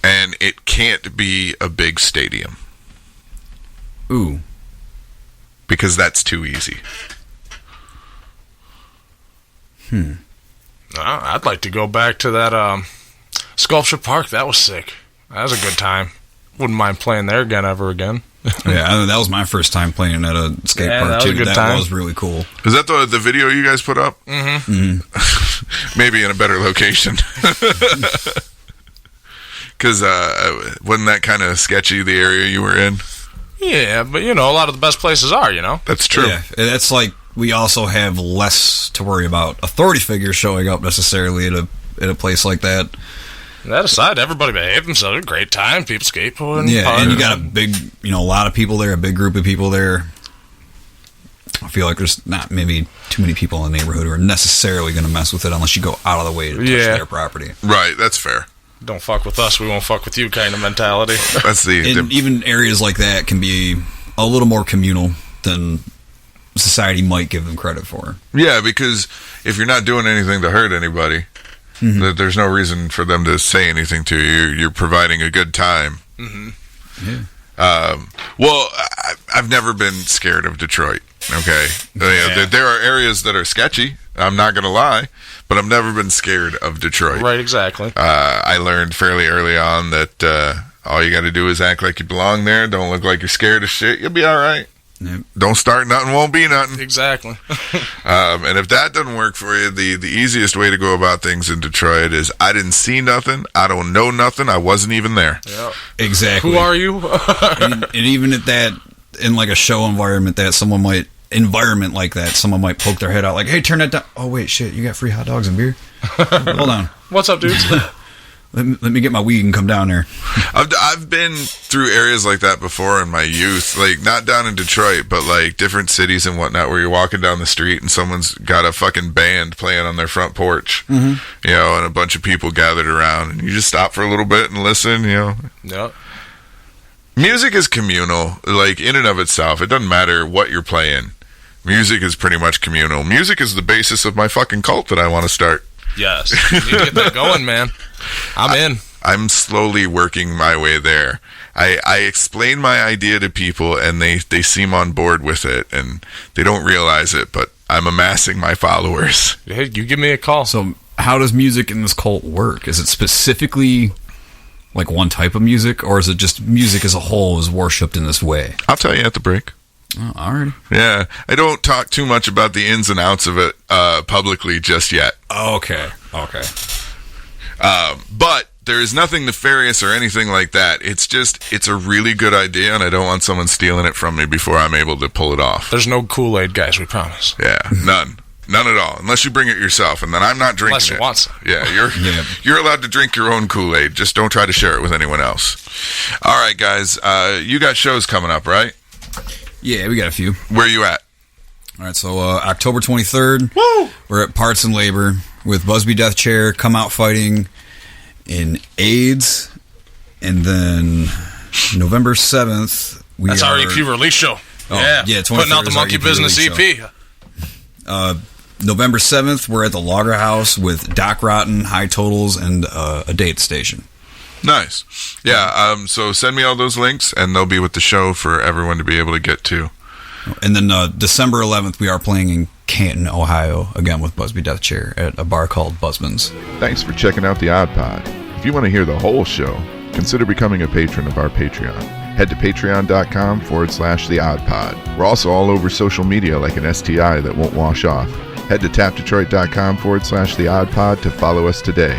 And it can't be a big stadium. Ooh. Because that's too easy. I'd like to go back to that Sculpture Park. That was sick. That was a good time. Wouldn't mind playing there ever again. Yeah, that was my first time playing at a skate park, too. That was really cool. Is that the video you guys put up? Mm-hmm. Maybe in a better location. Because wasn't that kind of sketchy, the area you were in? Yeah, but, you know, a lot of the best places are, you know? That's true. Yeah, that's like, we also have less to worry about authority figures showing up necessarily at a place like that. That aside, everybody behaved themselves. A great time. People skateboarding. Yeah, and you got a lot of people there, a big group of people there. I feel like there's not maybe too many people in the neighborhood who are necessarily going to mess with it unless you go out of the way to touch their property. Right, that's fair. Don't fuck with us, we won't fuck with you kind of mentality. That's even areas like that can be a little more communal than society might give them credit for. Yeah, because if you're not doing anything to hurt anybody, there's no reason for them to say anything to you. You're providing a good time. Mm-hmm. Yeah. Well, I've never been scared of Detroit. Okay, there are areas that are sketchy. I'm not gonna lie, but I've never been scared of Detroit. Right, exactly. I learned fairly early on that all you got to do is act like you belong there. Don't look like you're scared of shit. You'll be all right. Yep. Don't start nothing, won't be nothing. Exactly. And if that doesn't work for you, the easiest way to go about things in Detroit is I didn't see nothing, I don't know nothing, I wasn't even there. Yep. Exactly. Who are you? and even at that, in like a show environment, someone might poke their head out like, hey, turn that down. Oh, wait, shit, you got free hot dogs and beer? Hold on. What's up, dudes? Let me get my weed and come down there. I've been through areas like that before in my youth, like not down in Detroit, but like different cities and whatnot, where you're walking down the street and someone's got a fucking band playing on their front porch, you know, and a bunch of people gathered around, and you just stop for a little bit and listen, you know. Yep. Music is communal, like in and of itself. It doesn't matter what you're playing. Music is pretty much communal. Music is the basis of my fucking cult that I want to start. Yes. You need to get that going, man. I'm in. I'm slowly working my way there. I explain my idea to people, and they seem on board with it, and they don't realize it, but I'm amassing my followers. Hey, you give me a call. So how does music in this cult work? Is it specifically like one type of music, or is it just music as a whole is worshipped in this way? I'll tell you at the break. Oh, all right. Yeah, I don't talk too much about the ins and outs of it publicly just yet. Okay. But There is nothing nefarious or anything like that. It's a really good idea, and I don't want someone stealing it from me before I'm able to pull it off. There's no Kool-Aid, guys, we promise. Yeah, none. None at all, unless you bring it yourself, and then I'm not drinking Unless you want some. Yeah, you're allowed to drink your own Kool-Aid. Just don't try to share it with anyone else. All right, guys, you got shows coming up, right? Yeah, we got a few. Where you at? All right, so October 23rd, Woo! We're at Parts and Labor with Busby Death Chair, Come Out Fighting in AIDS, and then November 7th, That's our EP release show. Oh, yeah, putting out the Monkey Business EP. November 7th, we're at the Lager House with Doc Rotten, High Totals, and a date station. Nice. Yeah, so send me all those links, and they'll be with the show for everyone to be able to get to. And then December 11th, we are playing in Canton, Ohio, again with Busby Death Chair at a bar called Busman's. Thanks for checking out the Odd Pod. If you want to hear the whole show, consider becoming a patron of our Patreon. Head to patreon.com/The Odd Pod. We're also all over social media like an STI that won't wash off. Head to tapdetroit.com/The Odd Pod to follow us today.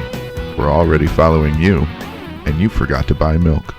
We're already following you, and you forgot to buy milk.